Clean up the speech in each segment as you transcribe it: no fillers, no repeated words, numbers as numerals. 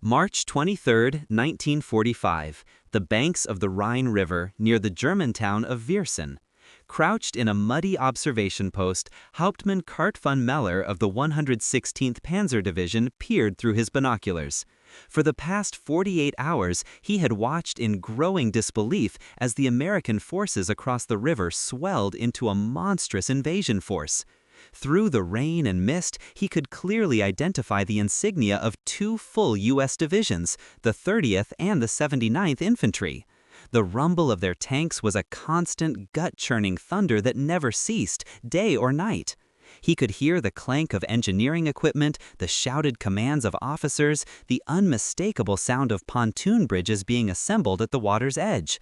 March 23, 1945, the banks of the Rhine River near the German town of Viersen. Crouched in a muddy observation post, Hauptmann Kurt von Meller of the 116th Panzer Division peered through his binoculars. For the past 48 hours, he had watched in growing disbelief as the American forces across the river swelled into a monstrous invasion force. Through the rain and mist, he could clearly identify the insignia of two full U.S. divisions, the 30th and the 79th Infantry. The rumble of their tanks was a constant, gut-churning thunder that never ceased, day or night. He could hear the clank of engineering equipment, the shouted commands of officers, the unmistakable sound of pontoon bridges being assembled at the water's edge.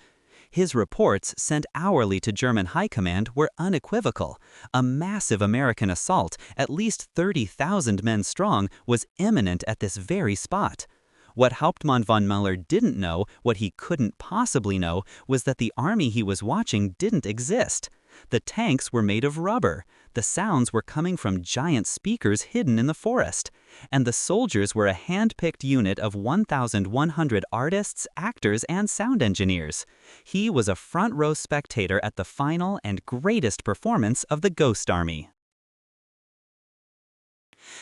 His reports, sent hourly to German High Command, were unequivocal. A massive American assault, at least 30,000 men strong, was imminent at this very spot. What Hauptmann von Meller didn't know, what he couldn't possibly know, was that the army he was watching didn't exist. The tanks were made of rubber. The sounds were coming from giant speakers hidden in the forest. And the soldiers were a hand-picked unit of 1,100 artists, actors, and sound engineers. He was a front-row spectator at the final and greatest performance of the Ghost Army.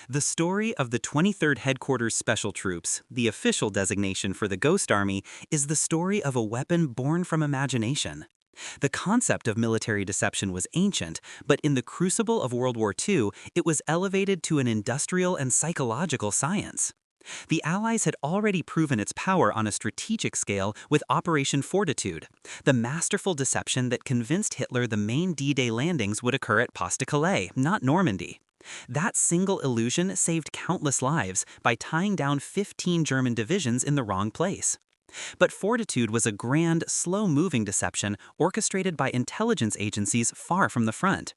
The story of the 23rd Headquarters Special Troops, the official designation for the Ghost Army, is the story of a weapon born from imagination. The concept of military deception was ancient, but in the crucible of World War II, it was elevated to an industrial and psychological science. The Allies had already proven its power on a strategic scale with Operation Fortitude, the masterful deception that convinced Hitler the main D-Day landings would occur at Pas-de-Calais, not Normandy. That single illusion saved countless lives by tying down 15 German divisions in the wrong place. But Fortitude was a grand, slow-moving deception orchestrated by intelligence agencies far from the front.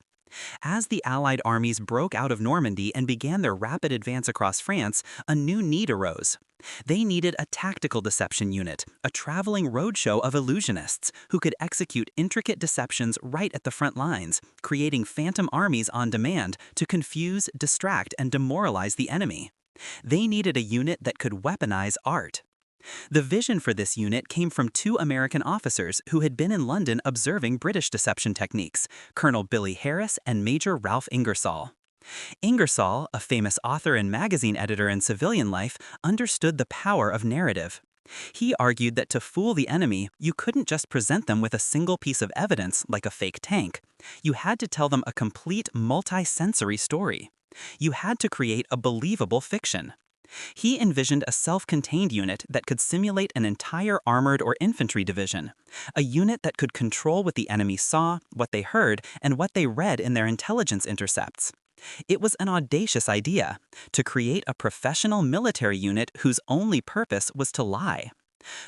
As the Allied armies broke out of Normandy and began their rapid advance across France, a new need arose. They needed a tactical deception unit, a traveling roadshow of illusionists who could execute intricate deceptions right at the front lines, creating phantom armies on demand to confuse, distract, and demoralize the enemy. They needed a unit that could weaponize art. The vision for this unit came from two American officers who had been in London observing British deception techniques, Colonel Billy Harris and Major Ralph Ingersoll. Ingersoll, a famous author and magazine editor in civilian life, understood the power of narrative. He argued that to fool the enemy, you couldn't just present them with a single piece of evidence like a fake tank. You had to tell them a complete multi-sensory story. You had to create a believable fiction. He envisioned a self-contained unit that could simulate an entire armored or infantry division, a unit that could control what the enemy saw, what they heard, and what they read in their intelligence intercepts. It was an audacious idea, to create a professional military unit whose only purpose was to lie.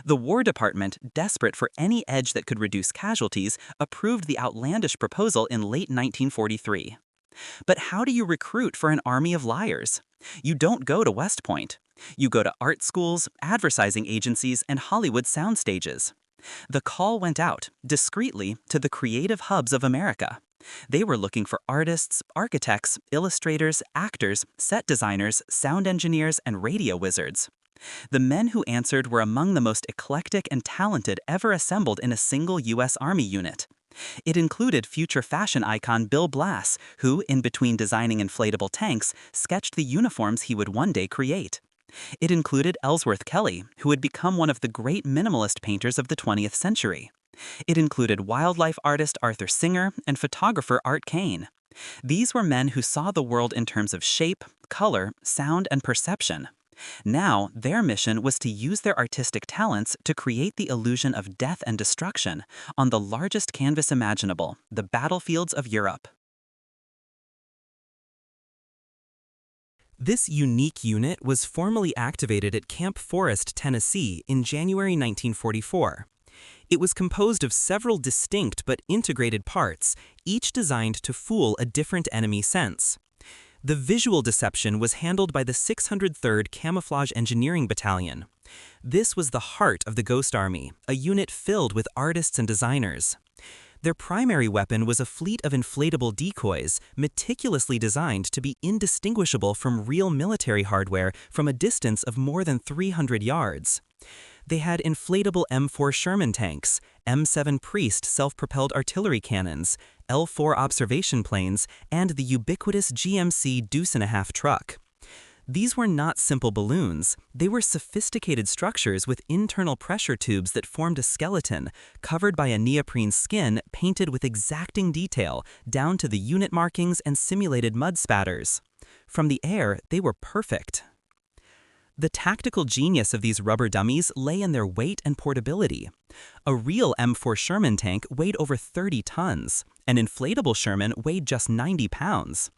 The War Department, desperate for any edge that could reduce casualties, approved the outlandish proposal in late 1943. But how do you recruit for an army of liars? You don't go to West Point. You go to art schools, advertising agencies, and Hollywood sound stages. The call went out, discreetly, to the creative hubs of America. They were looking for artists, architects, illustrators, actors, set designers, sound engineers, and radio wizards. The men who answered were among the most eclectic and talented ever assembled in a single U.S. Army unit. It included future fashion icon Bill Blass, who, in between designing inflatable tanks, sketched the uniforms he would one day create. It included Ellsworth Kelly, who would become one of the great minimalist painters of the 20th century. It included wildlife artist Arthur Singer and photographer Art Kane. These were men who saw the world in terms of shape, color, sound, and perception. Now, their mission was to use their artistic talents to create the illusion of death and destruction on the largest canvas imaginable, the battlefields of Europe. This unique unit was formally activated at Camp Forest, Tennessee in January 1944. It was composed of several distinct but integrated parts, each designed to fool a different enemy sense. The visual deception was handled by the 603rd Camouflage Engineering Battalion. This was the heart of the Ghost Army, a unit filled with artists and designers. Their primary weapon was a fleet of inflatable decoys, meticulously designed to be indistinguishable from real military hardware from a distance of more than 300 yards. They had inflatable M4 Sherman tanks, M7 Priest self-propelled artillery cannons, L4 observation planes, and the ubiquitous GMC deuce-and-a-half truck. These were not simple balloons. They were sophisticated structures with internal pressure tubes that formed a skeleton, covered by a neoprene skin painted with exacting detail, down to the unit markings and simulated mud spatters. From the air, they were perfect. The tactical genius of these rubber dummies lay in their weight and portability. A real M4 Sherman tank weighed over 30 tons. An inflatable Sherman weighed just 90 pounds.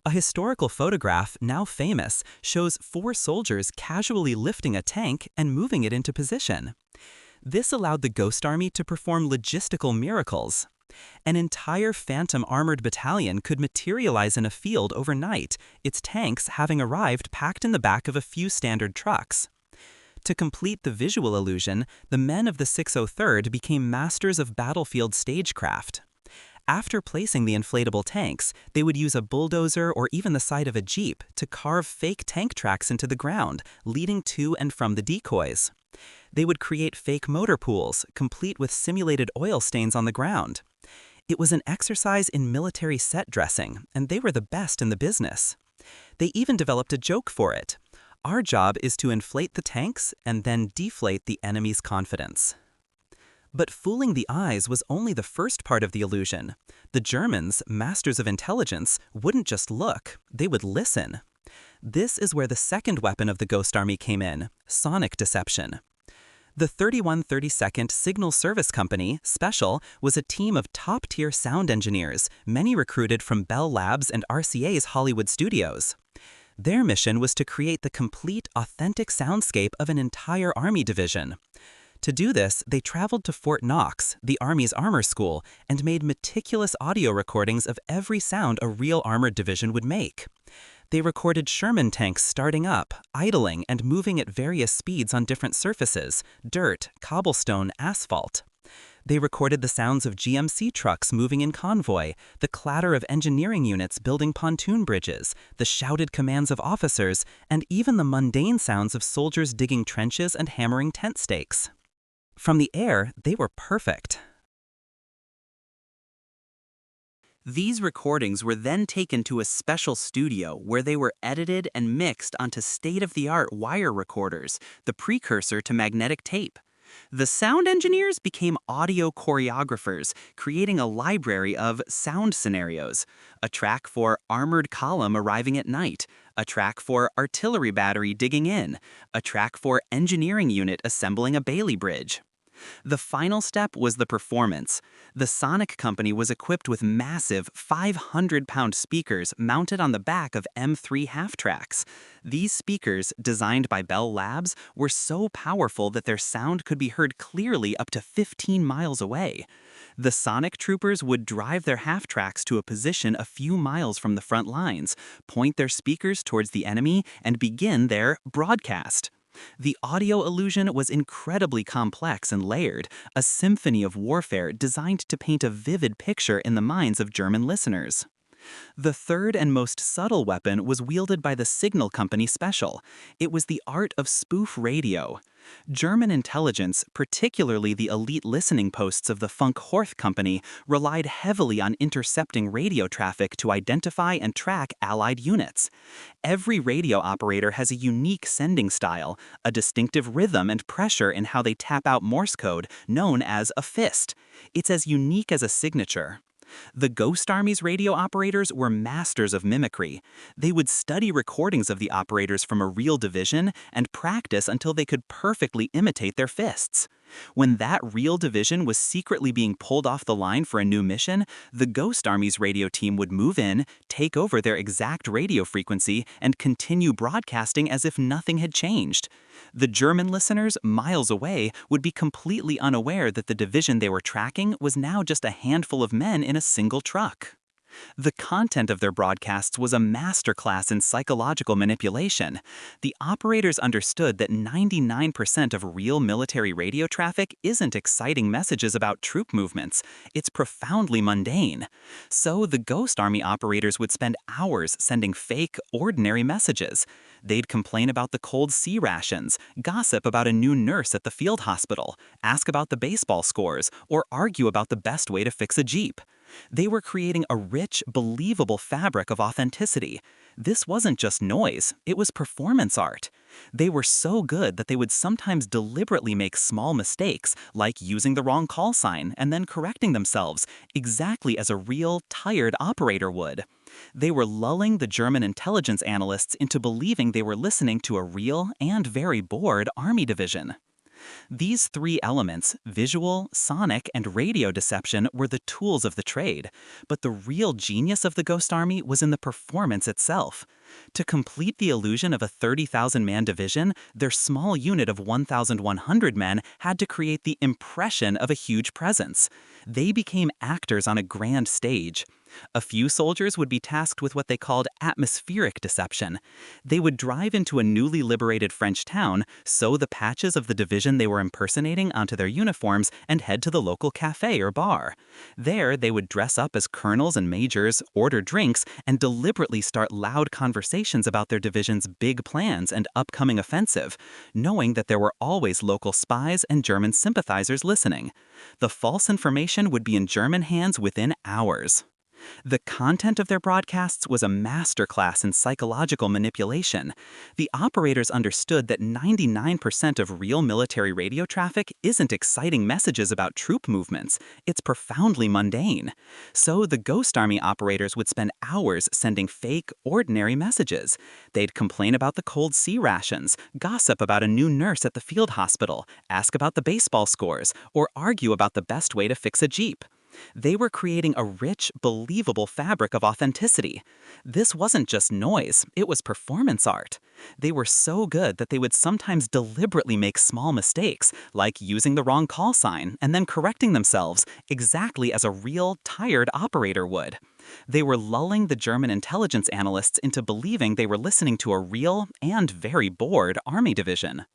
A historical photograph, now famous, shows 4 soldiers casually lifting a tank and moving it into position. This allowed the Ghost Army to perform logistical miracles. An entire Phantom armored battalion could materialize in a field overnight, its tanks having arrived packed in the back of a few standard trucks. To complete the visual illusion, the men of the 603rd became masters of battlefield stagecraft. After placing the inflatable tanks, they would use a bulldozer or even the side of a jeep to carve fake tank tracks into the ground, leading to and from the decoys. They would create fake motor pools, complete with simulated oil stains on the ground. It was an exercise in military set dressing, and they were the best in the business. They even developed a joke for it. Our job is to inflate the tanks and then deflate the enemy's confidence. But fooling the eyes was only the first part of the illusion. The Germans, masters of intelligence, wouldn't just look, they would listen. This is where the second weapon of the Ghost Army came in, sonic deception. The 3132nd Signal Service Company, Special, was a team of top-tier sound engineers, many recruited from Bell Labs and RCA's Hollywood studios. Their mission was to create the complete, authentic soundscape of an entire Army division. To do this, they traveled to Fort Knox, the Army's armor school, and made meticulous audio recordings of every sound a real armored division would make. They recorded Sherman tanks starting up, idling, and moving at various speeds on different surfaces: dirt, cobblestone, asphalt. They recorded the sounds of GMC trucks moving in convoy, the clatter of engineering units building pontoon bridges, the shouted commands of officers, and even the mundane sounds of soldiers digging trenches and hammering tent stakes. From the air, they were perfect. These recordings were then taken to a special studio where they were edited and mixed onto state-of-the-art wire recorders, the precursor to magnetic tape. The sound engineers became audio choreographers, creating a library of sound scenarios: a track for armored column arriving at night, a track for artillery battery digging in, a track for engineering unit assembling a Bailey bridge. The final step was the performance. The Sonic Company was equipped with massive 500-pound speakers mounted on the back of M3 half-tracks. These speakers, designed by Bell Labs, were so powerful that their sound could be heard clearly up to 15 miles away. The Sonic troopers would drive their half-tracks to a position a few miles from the front lines, point their speakers towards the enemy, and begin their broadcast. The audio illusion was incredibly complex and layered, a symphony of warfare designed to paint a vivid picture in the minds of German listeners. The third and most subtle weapon was wielded by the Signal Company Special. It was the art of spoof radio. German intelligence, particularly the elite listening posts of the Funk-Horth Company, relied heavily on intercepting radio traffic to identify and track Allied units. Every radio operator has a unique sending style, a distinctive rhythm and pressure in how they tap out Morse code, known as a fist. It's as unique as a signature. The Ghost Army's radio operators were masters of mimicry. They would study recordings of the operators from a real division and practice until they could perfectly imitate their fists. When that real division was secretly being pulled off the line for a new mission, the Ghost Army's radio team would move in, take over their exact radio frequency, and continue broadcasting as if nothing had changed. The German listeners, miles away, would be completely unaware that the division they were tracking was now just a handful of men in a single truck. The content of their broadcasts was a masterclass in psychological manipulation. The operators understood that 99% of real military radio traffic isn't exciting messages about troop movements, it's profoundly mundane. So the Ghost Army operators would spend hours sending fake, ordinary messages. They'd complain about the cold sea rations, gossip about a new nurse at the field hospital, ask about the baseball scores, or argue about the best way to fix a Jeep. They were creating a rich, believable fabric of authenticity. This wasn't just noise, it was performance art. They were so good that they would sometimes deliberately make small mistakes, like using the wrong call sign and then correcting themselves, exactly as a real, tired operator would. They were lulling the German intelligence analysts into believing they were listening to a real and very bored army division. These three elements, visual, sonic, and radio deception, were the tools of the trade, but the real genius of the Ghost Army was in the performance itself. To complete the illusion of a 30,000-man division, their small unit of 1,100 men had to create the impression of a huge presence. They became actors on a grand stage. A few soldiers would be tasked with what they called atmospheric deception. They would drive into a newly liberated French town, sew the patches of the division they were impersonating onto their uniforms, and head to the local cafe or bar. There, they would dress up as colonels and majors, order drinks, and deliberately start loud conversations about their division's big plans and upcoming offensive, knowing that there were always local spies and German sympathizers listening. The false information would be in German hands within hours. The content of their broadcasts was a masterclass in psychological manipulation. The operators understood that 99% of real military radio traffic isn't exciting messages about troop movements, it's profoundly mundane. So the Ghost Army operators would spend hours sending fake, ordinary messages. They'd complain about the cold sea rations, gossip about a new nurse at the field hospital, ask about the baseball scores, or argue about the best way to fix a Jeep. They were creating a rich, believable fabric of authenticity. This wasn't just noise, it was performance art. They were so good that they would sometimes deliberately make small mistakes, like using the wrong call sign and then correcting themselves, exactly as a real, tired operator would. They were lulling the German intelligence analysts into believing they were listening to a real and very bored army division.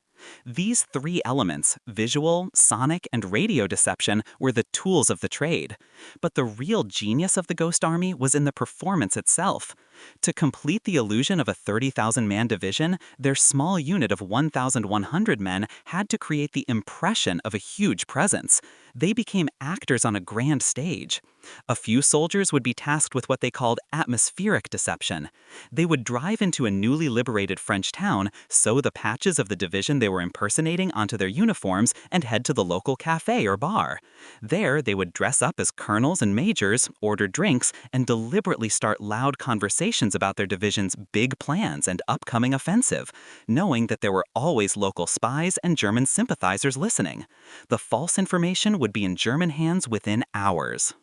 These three elements, visual, sonic, and radio deception, were the tools of the trade. But the real genius of the Ghost Army was in the performance itself. To complete the illusion of a 30,000-man division, their small unit of 1,100 men had to create the impression of a huge presence. They became actors on a grand stage. A few soldiers would be tasked with what they called atmospheric deception. They would drive into a newly liberated French town, sew the patches of the division they were impersonating onto their uniforms, and head to the local cafe or bar. There, they would dress up as colonels and majors, order drinks, and deliberately start loud conversations about their division's big plans and upcoming offensive, knowing that there were always local spies and German sympathizers listening. The false information would be in German hands within hours.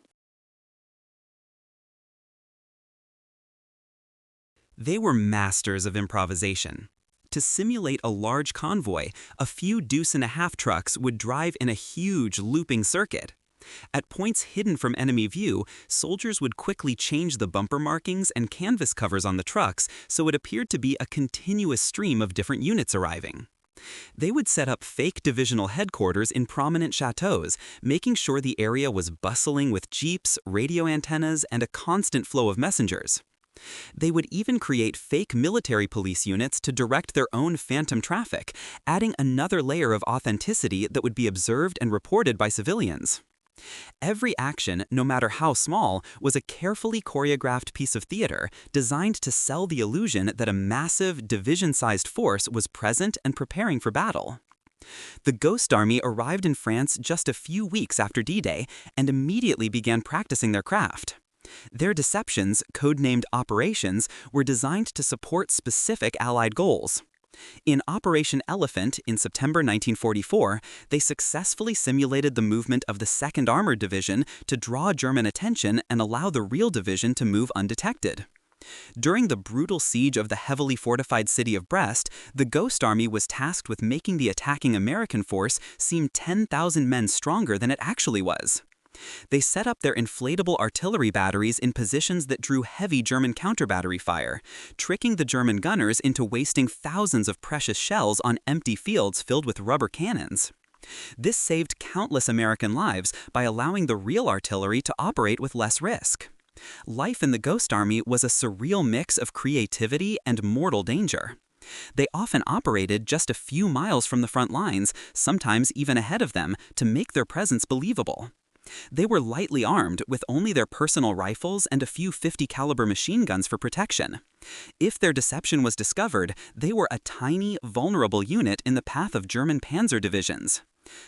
They were masters of improvisation. To simulate a large convoy, a few deuce-and-a-half trucks would drive in a huge looping circuit. At points hidden from enemy view, soldiers would quickly change the bumper markings and canvas covers on the trucks so it appeared to be a continuous stream of different units arriving. They would set up fake divisional headquarters in prominent chateaus, making sure the area was bustling with jeeps, radio antennas, and a constant flow of messengers. They would even create fake military police units to direct their own phantom traffic, adding another layer of authenticity that would be observed and reported by civilians. Every action, no matter how small, was a carefully choreographed piece of theater designed to sell the illusion that a massive, division-sized force was present and preparing for battle. The Ghost Army arrived in France just a few weeks after D-Day and immediately began practicing their craft. Their deceptions, codenamed operations, were designed to support specific Allied goals. In Operation Elephant in September 1944, they successfully simulated the movement of the 2nd Armored Division to draw German attention and allow the real division to move undetected. During the brutal siege of the heavily fortified city of Brest, the Ghost Army was tasked with making the attacking American force seem 10,000 men stronger than it actually was. They set up their inflatable artillery batteries in positions that drew heavy German counter-battery fire, tricking the German gunners into wasting thousands of precious shells on empty fields filled with rubber cannons. This saved countless American lives by allowing the real artillery to operate with less risk. Life in the Ghost Army was a surreal mix of creativity and mortal danger. They often operated just a few miles from the front lines, sometimes even ahead of them, to make their presence believable. They were lightly armed with only their personal rifles and a few .50 caliber machine guns for protection. If their deception was discovered, they were a tiny, vulnerable unit in the path of German panzer divisions.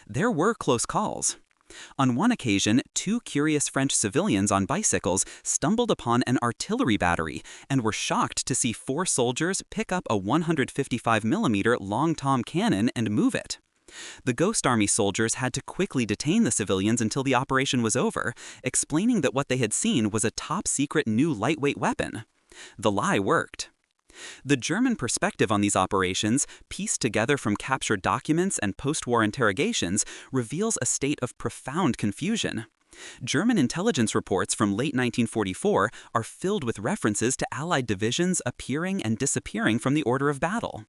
There were close calls. On one occasion, two curious French civilians on bicycles stumbled upon an artillery battery and were shocked to see four soldiers pick up a 155mm long tom cannon and move it. The Ghost Army soldiers had to quickly detain the civilians until the operation was over, explaining that what they had seen was a top-secret new lightweight weapon. The lie worked. The German perspective on these operations, pieced together from captured documents and post-war interrogations, reveals a state of profound confusion. German intelligence reports from late 1944 are filled with references to Allied divisions appearing and disappearing from the order of battle.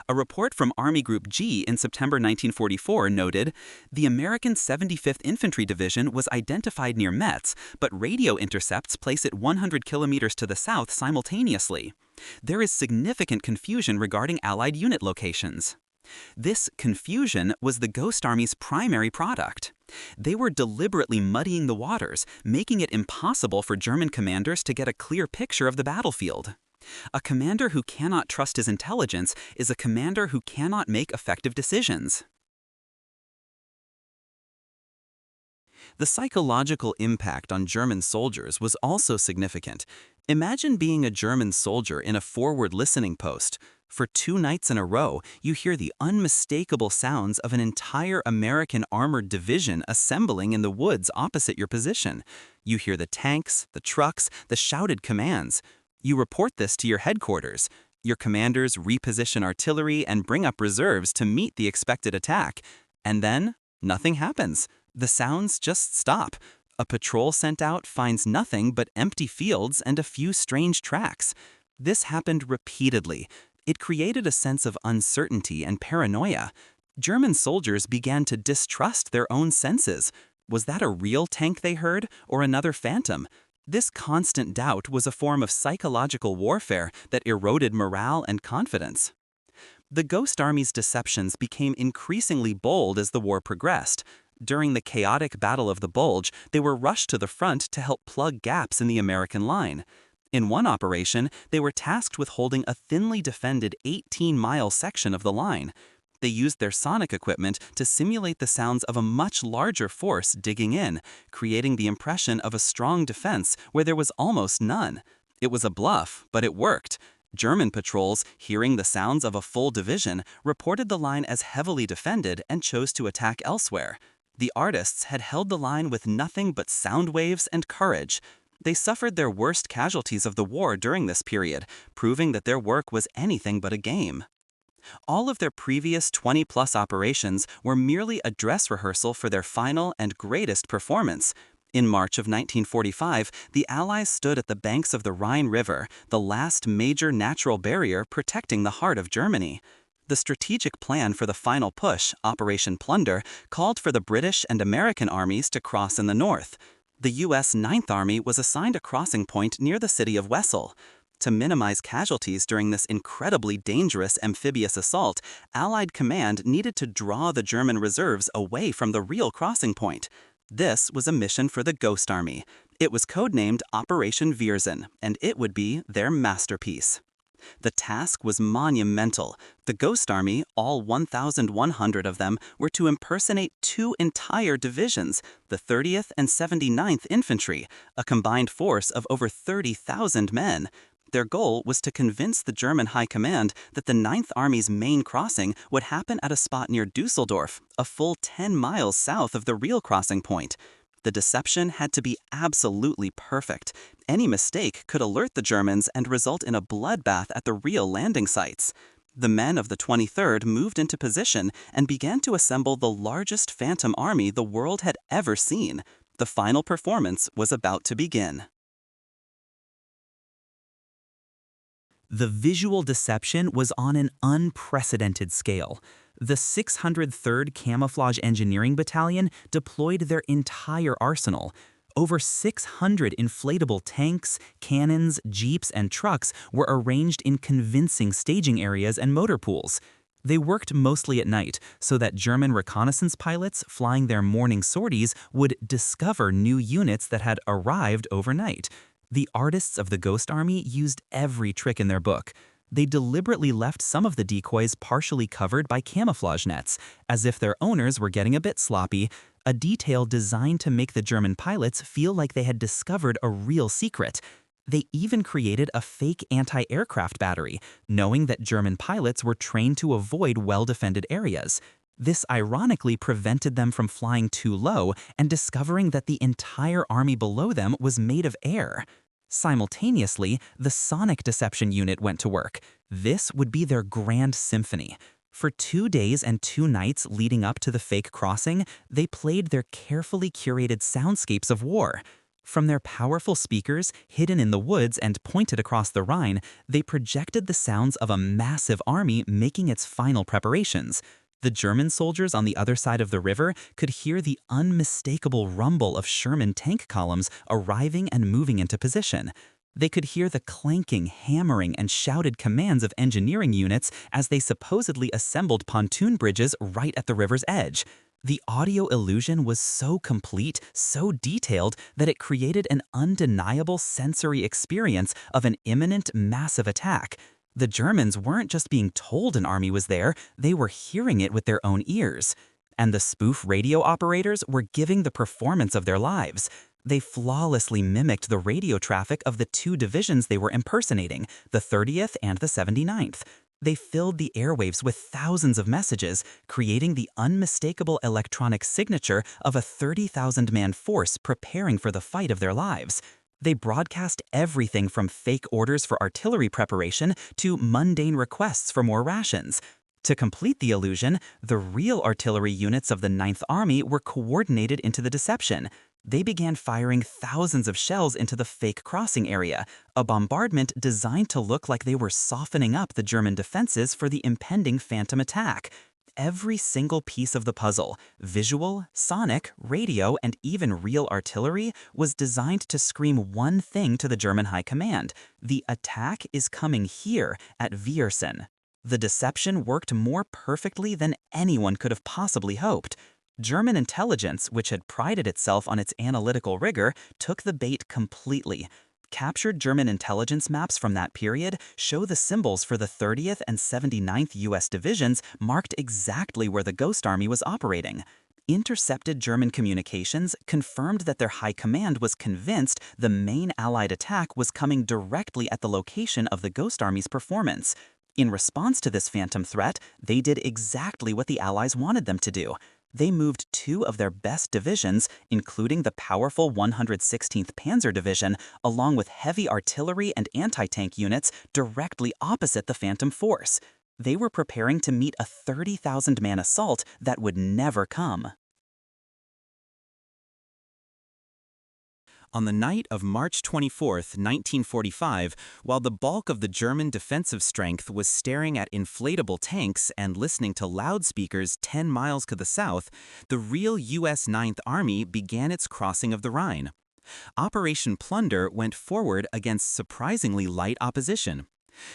A report from Army Group G in September 1944 noted, "The American 75th Infantry Division was identified near Metz, but radio intercepts place it 100 kilometers to the south simultaneously. There is significant confusion regarding Allied unit locations." This confusion was the Ghost Army's primary product. They were deliberately muddying the waters, making it impossible for German commanders to get a clear picture of the battlefield. A commander who cannot trust his intelligence is a commander who cannot make effective decisions. The psychological impact on German soldiers was also significant. Imagine being a German soldier in a forward listening post. For 2 nights in a row, you hear the unmistakable sounds of an entire American armored division assembling in the woods opposite your position. You hear the tanks, the trucks, the shouted commands. You report this to your headquarters. Your commanders reposition artillery and bring up reserves to meet the expected attack. And then, nothing happens. The sounds just stop. A patrol sent out finds nothing but empty fields and a few strange tracks. This happened repeatedly. It created a sense of uncertainty and paranoia. German soldiers began to distrust their own senses. Was that a real tank they heard, or another phantom? This constant doubt was a form of psychological warfare that eroded morale and confidence. The Ghost Army's deceptions became increasingly bold as the war progressed. During the chaotic Battle of the Bulge, they were rushed to the front to help plug gaps in the American line. In one operation, they were tasked with holding a thinly defended 18-mile section of the line. They used their sonic equipment to simulate the sounds of a much larger force digging in, creating the impression of a strong defense where there was almost none. It was a bluff, but it worked. German patrols, hearing the sounds of a full division, reported the line as heavily defended and chose to attack elsewhere. The artists had held the line with nothing but sound waves and courage. They suffered their worst casualties of the war during this period, proving that their work was anything but a game. All of their previous 20-plus operations were merely a dress rehearsal for their final and greatest performance. In March of 1945, the Allies stood at the banks of the Rhine River, the last major natural barrier protecting the heart of Germany. The strategic plan for the final push, Operation Plunder, called for the British and American armies to cross in the north. The U.S. Ninth Army was assigned a crossing point near the city of Wesel. To minimize casualties during this incredibly dangerous amphibious assault, Allied command needed to draw the German reserves away from the real crossing point. This was a mission for the Ghost Army. It was codenamed Operation Viersen, and it would be their masterpiece. The task was monumental. The Ghost Army, all 1,100 of them, were to impersonate 2 entire divisions, the 30th and 79th Infantry, a combined force of over 30,000 men. Their goal was to convince the German High Command that the 9th Army's main crossing would happen at a spot near Dusseldorf, a full 10 miles south of the real crossing point. The deception had to be absolutely perfect. Any mistake could alert the Germans and result in a bloodbath at the real landing sites. The men of the 23rd moved into position and began to assemble the largest phantom army the world had ever seen. The final performance was about to begin. The visual deception was on an unprecedented scale. The 603rd Camouflage Engineering Battalion deployed their entire arsenal. Over 600 inflatable tanks, cannons, jeeps, and trucks were arranged in convincing staging areas and motor pools. They worked mostly at night so that German reconnaissance pilots flying their morning sorties would discover new units that had arrived overnight. The artists of the Ghost Army used every trick in their book. They deliberately left some of the decoys partially covered by camouflage nets, as if their owners were getting a bit sloppy, a detail designed to make the German pilots feel like they had discovered a real secret. They even created a fake anti-aircraft battery, knowing that German pilots were trained to avoid well-defended areas. This ironically prevented them from flying too low and discovering that the entire army below them was made of air. Simultaneously, the sonic deception unit went to work. This would be their grand symphony. For 2 days and 2 nights leading up to the fake crossing, they played their carefully curated soundscapes of war. From their powerful speakers, hidden in the woods and pointed across the Rhine, they projected the sounds of a massive army making its final preparations. The German soldiers on the other side of the river could hear the unmistakable rumble of Sherman tank columns arriving and moving into position. They could hear the clanking, hammering, and shouted commands of engineering units as they supposedly assembled pontoon bridges right at the river's edge. The audio illusion was so complete, so detailed, that it created an undeniable sensory experience of an imminent, massive attack. The Germans weren't just being told an army was there, they were hearing it with their own ears. And the spoof radio operators were giving the performance of their lives. They flawlessly mimicked the radio traffic of the 2 divisions they were impersonating, the 30th and the 79th. They filled the airwaves with thousands of messages, creating the unmistakable electronic signature of a 30,000-man force preparing for the fight of their lives. They broadcast everything from fake orders for artillery preparation to mundane requests for more rations. To complete the illusion, the real artillery units of the 9th Army were coordinated into the deception. They began firing thousands of shells into the fake crossing area, a bombardment designed to look like they were softening up the German defenses for the impending phantom attack. Every single piece of the puzzle, visual, sonic, radio, and even real artillery, was designed to scream one thing to the German high command: the attack is coming here at Viersen. The deception worked more perfectly than anyone could have possibly hoped. German intelligence, which had prided itself on its analytical rigor, took the bait completely. Captured German intelligence maps from that period show the symbols for the 30th and 79th U.S. divisions marked exactly where the Ghost Army was operating. Intercepted German communications confirmed that their high command was convinced the main Allied attack was coming directly at the location of the Ghost Army's performance. In response to this phantom threat, they did exactly what the Allies wanted them to do. They moved 2 of their best divisions, including the powerful 116th Panzer Division, along with heavy artillery and anti-tank units directly opposite the phantom force. They were preparing to meet a 30,000-man assault that would never come. On the night of March 24, 1945, while the bulk of the German defensive strength was staring at inflatable tanks and listening to loudspeakers 10 miles to the south, the real U.S. 9th Army began its crossing of the Rhine. Operation Plunder went forward against surprisingly light opposition.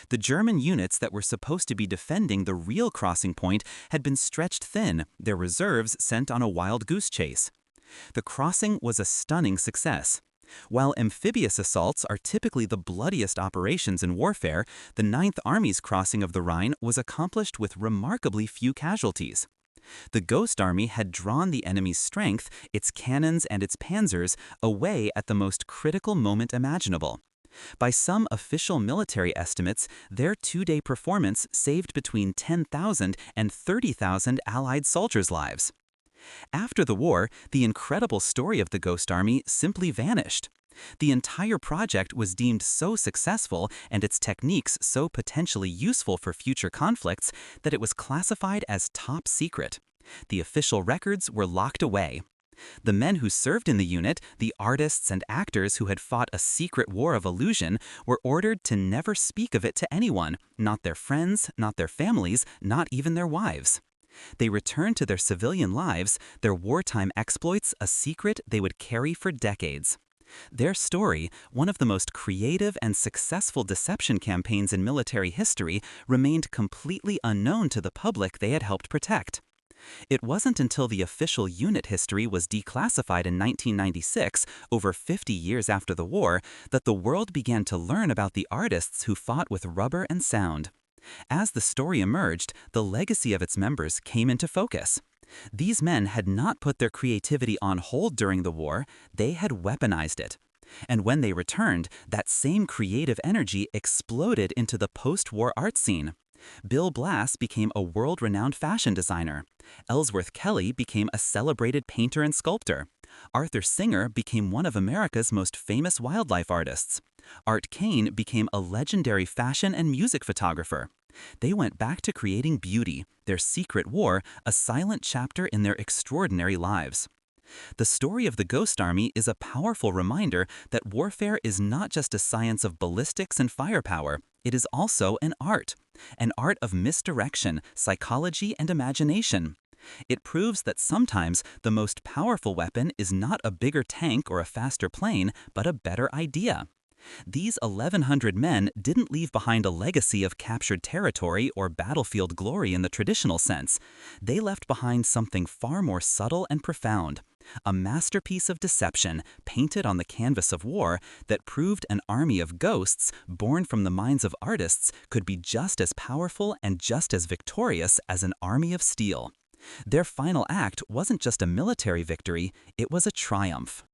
The German units that were supposed to be defending the real crossing point had been stretched thin, their reserves sent on a wild goose chase. The crossing was a stunning success. While amphibious assaults are typically the bloodiest operations in warfare, the 9th Army's crossing of the Rhine was accomplished with remarkably few casualties. The Ghost Army had drawn the enemy's strength, its cannons and its panzers, away at the most critical moment imaginable. By some official military estimates, their 2-day performance saved between 10,000 and 30,000 Allied soldiers' lives. After the war, the incredible story of the Ghost Army simply vanished. The entire project was deemed so successful and its techniques so potentially useful for future conflicts that it was classified as top secret. The official records were locked away. The men who served in the unit, the artists and actors who had fought a secret war of illusion, were ordered to never speak of it to anyone, not their friends, not their families, not even their wives. They returned to their civilian lives, their wartime exploits a secret they would carry for decades. Their story, one of the most creative and successful deception campaigns in military history, remained completely unknown to the public they had helped protect. It wasn't until the official unit history was declassified in 1996, over 50 years after the war, that the world began to learn about the artists who fought with rubber and sound. As the story emerged, the legacy of its members came into focus. These men had not put their creativity on hold during the war, they had weaponized it. And when they returned, that same creative energy exploded into the post-war art scene. Bill Blass became a world-renowned fashion designer. Ellsworth Kelly became a celebrated painter and sculptor. Arthur Singer became one of America's most famous wildlife artists. Art Kane became a legendary fashion and music photographer. They went back to creating beauty, their secret war, a silent chapter in their extraordinary lives. The story of the Ghost Army is a powerful reminder that warfare is not just a science of ballistics and firepower, it is also an art of misdirection, psychology, and imagination. It proves that sometimes the most powerful weapon is not a bigger tank or a faster plane, but a better idea. These 1,100 men didn't leave behind a legacy of captured territory or battlefield glory in the traditional sense. They left behind something far more subtle and profound, a masterpiece of deception painted on the canvas of war that proved an army of ghosts, born from the minds of artists, could be just as powerful and just as victorious as an army of steel. Their final act wasn't just a military victory, it was a triumph.